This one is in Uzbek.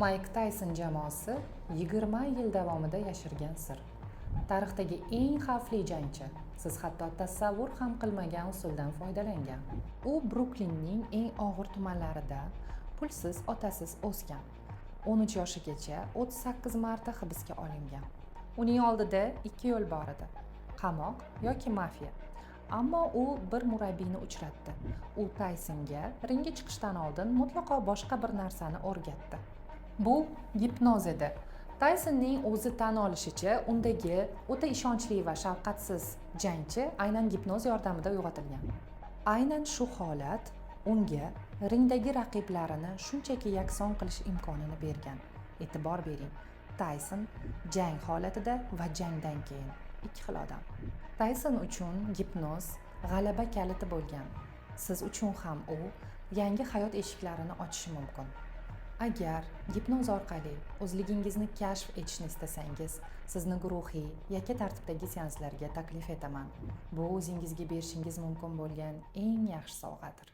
Mike Tyson jamoasi 20 yil davomida yashirgan sir. Tarixdagi eng xavfli jangchi. Siz hatto tasavvur ham qilmagan usuldan foydalangan. U Bruklinning eng og'ir tumanlarida pulsiz, otasiz o'sgan. 13 yoshigacha 38 marta hibsga olingan. Uning oldida ikki yo'l bor edi: qamoq yoki mafiya. Ammo u bir murabbiyni uchratdi. U Taysonga ringga chiqishdan oldin mutlaqo boshqa bir narsani o'rgatdi. Bu gipnoz edi. Taysonning o'zi tan olishicha, undagi o'ta ishonchli va shafqatsiz jangchi aynan gipnoz yordamida uyg'otilgan. Aynan shu holat unga ringdagi raqiblarini shunchaki yakson qilish imkonini bergan. E'tibor bering, Tayson jang holatida va jangdan keyin ikki xil odam. Tayson uchun gipnoz g'alaba kaliti bo'lgan. Siz uchun ham u yangi hayot eshiklarini ochishi mumkin. Agar gipnoz orqali o'zligingizni kashf etishni istasangiz, sizni guruhiy yakka tartibdagi seanslarga taklif etaman. Bu o'zingizga berishingiz mumkin bo'lgan eng yaxshi sovg'adir.